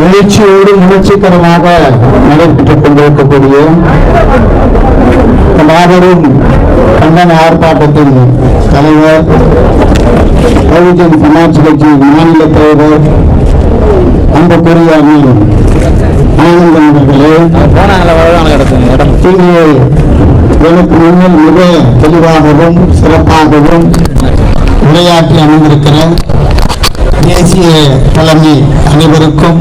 எழுச்சியோடு முயற்சிகரமாக நடைபெற்றுக் கொண்டிருக்கக்கூடிய மாபெரும் கண்டன ஆர்ப்பாட்டத்தின் தலைவர், பகுஜன் சமாஜ் கட்சி மாநில தலைவர் அன்புக்குரிய அண்ணன் ஆனந்தன் அவர்களே, இங்கே எனக்கு முன்னில் மிக தெளிவாகவும் சிறப்பாகவும் உரையாற்றி அமைந்திருக்கிற தேசிய தலைமை அனைவருக்கும்,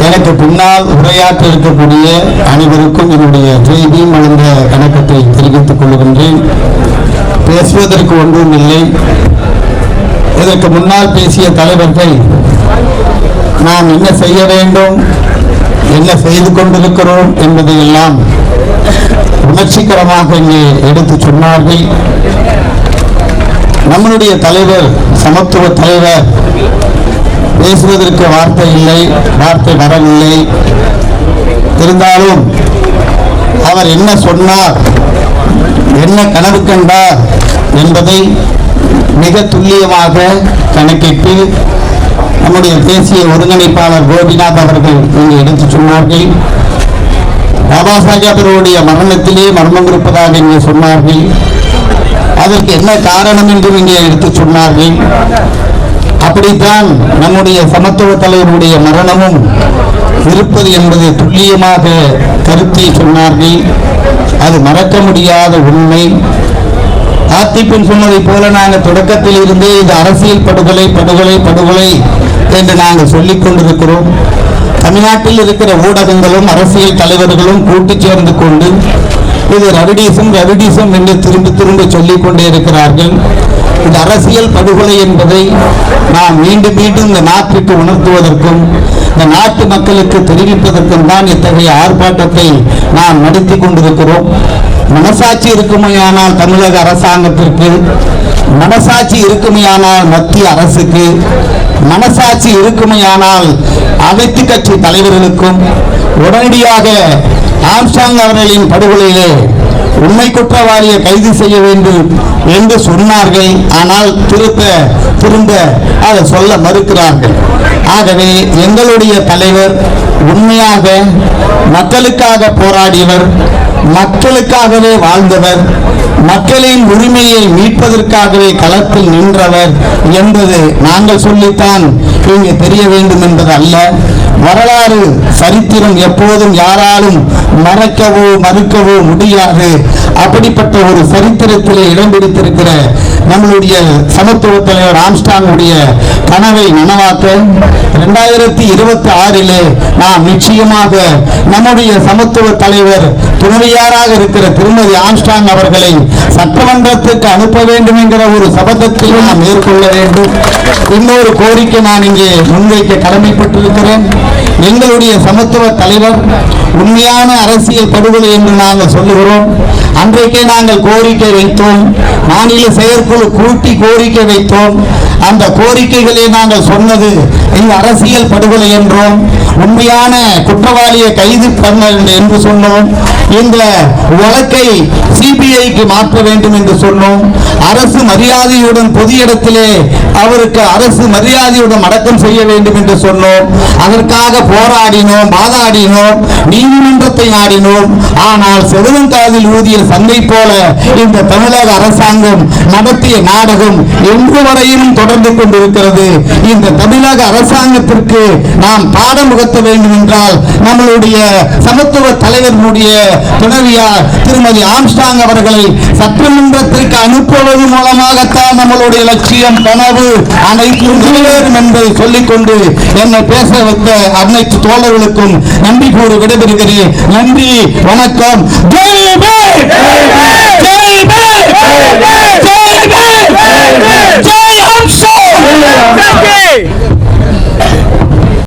எனக்கு பின்னால் உரையாற்ற இருக்கக்கூடிய அனைவருக்கும் என்னுடைய செய்தி மலர்ந்த கணக்கத்தை தெரிவித்துக் கொள்கின்றேன். பேசுவதற்கு ஒன்றும் இல்லை. இதற்கு முன்னால் பேசிய தலைவர்கள் நாம் என்ன செய்ய வேண்டும், என்ன செய்து கொண்டிருக்கிறோம் என்பதை எல்லாம் உணர்ச்சிகரமாக இங்கே எடுத்து சொன்னார்கள். நம்மளுடைய தலைவர், சமத்துவ தலைவர், பேசுவதற்கு வார்த்தை இல்லை, வார்த்தை வரவில்லை. இருந்தாலும் அவர் என்ன சொன்னார், என்ன கனவு கண்டார் என்பதை மிக துல்லியமாக கணக்கிட்டு நம்முடைய தேசிய ஒருங்கிணைப்பாளர் கோபிநாத் அவர்கள் இங்கே எடுத்து சொன்னார்கள். பாபா சாஹேப் அவர்களுடைய மரணத்திலே மர்மம் இருப்பதாக இங்கே சொன்னார்கள். அதற்கு என்ன காரணம் என்று இங்கே எடுத்து சொன்னார்கள். அப்படித்தான் நம்முடைய சமத்துவ தலைவருடைய மரணமும் இருப்பது என்பது துல்லியமாக கருத்தை சொன்னார்கள். அது மறக்க முடியாத உண்மை. ஆத்திப்பன் சொன்னதை போல நாங்கள் தொடக்கத்தில் இருந்தே இந்த அரசியல் படுகொலை படுகொலை படுகொலை என்று நாங்கள் சொல்லிக் கொண்டிருக்கிறோம். தமிழ்நாட்டில் இருக்கிற ஊடகங்களும் அரசியல் தலைவர்களும் கூட்டி சேர்ந்து கொண்டு இது ரவிடிசம் ரவிடிசம் என்று திரும்ப திரும்ப சொல்லிக் கொண்டே இருக்கிறார்கள். இந்த அரசியல் படுகொலை என்பதை நாம் மீண்டும் மீண்டும் இந்த நாட்டிற்கு உணர்த்துவதற்கும் இந்த நாட்டு மக்களுக்கு தெரிவிப்பதற்கும் தான் இத்தகைய ஆர்ப்பாட்டத்தை நாம் நடத்தி கொண்டிருக்கிறோம். மனசாட்சி இருக்குமையானால் தமிழக அரசாங்கத்திற்கு, மனசாட்சி இருக்குமையானால் மத்திய அரசுக்கு, மனசாட்சி இருக்குமையானால் அனைத்து கட்சி தலைவர்களுக்கும் உடனடியாக ஆம்ஸ்ட்ராங் அவர்களின் படுகொலையிலே உண்மை குற்றவாளியை கைது செய்ய வேண்டும் என்று சொன்னார்கள். ஆனால் திரும்ப அதை சொல்ல மறுக்கிறார்கள். ஆகவே எங்களுடைய தலைவர் உண்மையாக மக்களுக்காக போராடியவர், மக்களுக்காகவே வாழ்ந்தவர், மக்களின் உரிமையை மீட்பதற்காகவே களத்தில் நின்றவர் என்பது நாங்கள் சொல்லித்தான் இங்கே தெரிய வேண்டும் என்பது அல்ல. வரலாறு சரித்திரம் எப்போதும் யாராலும் மறக்கவோ மறுக்கவோ முடியாது. அப்படிப்பட்ட ஒரு சரித்திரத்திலே இடம் பிடித்திருக்கிற நம்மளுடைய சமத்துவ தலைவர் ஆம்ஸ்ட்ராங்குடைய கனவை நனவாக்க 2026 நாம் நிச்சயமாக நம்முடைய சமத்துவ தலைவர் துணைவியாராக இருக்கிற திருமதி ஆம்ஸ்ட்ராங் அவர்களை சட்டமன்றத்துக்கு அனுப்ப வேண்டும் என்கிற ஒரு சபதத்தில் நாம் மேற்கொள்ள வேண்டும். இன்னொரு கோரிக்கை நான் இங்கே முன்வைக்க கடமைப்பட்டிருக்கிறேன். எங்களுடைய சமத்துவ தலைவர் உண்மையான அரசியல் படுகொலை என்று நாங்கள் சொல்லுகிறோம். அன்றைக்கே நாங்கள் கோரிக்கை வைத்தோம். மாநில செயற்குழு கூட்டி கோரிக்கை வைத்தோம். அந்த கோரிக்கைகளை நாங்கள் சொன்னது இந்த அரசியல் படுகொலை என்றோம். உண்மையான குற்றவாளியை கைது பண்ண என்று சொன்னோம். இந்த வழக்கை சிபிஐக்கு மாற்ற வேண்டும் என்று சொன்னோம். அரசு மரியாதையுடன் பொது இடத்திலே அவருக்கு அரசு மரியாதையுடன் அடக்கம் செய்ய வேண்டும் என்று சொன்னோம். அதற்காக போராடினோம், வாதாடினோம், நீதிமன்றத்தை நாடினோம். ஆனால் செவிலங்காதில் ஊதிய சந்தை போல இந்த தமிழக அரசாங்கம் நடத்திய நாடகம் இன்று வரையிலும் தொடர்ந்து கொண்டிருக்கிறது. இந்த தமிழக அரசாங்கத்திற்கு நாம் பாடம் புகட்ட வேண்டும் என்றால் நம்மளுடைய சமத்துவ தலைவர்களுடைய துணைவியார் திருமதி ஆம்ஸ்ட்ராங் அவர்களை சட்டமன்றத்திற்கு அனுப்புவது மூலமாகத்தான் நம்மளுடைய லட்சியம், கனவு அனைத்தும் நிறைவேறும் என்பதை சொல்லிக்கொண்டு என்னை பேச வைத்த அனைத்து தோழர்களுக்கும் நன்றி கூறி விடைபெறுகிறேன். நன்றி, வணக்கம்.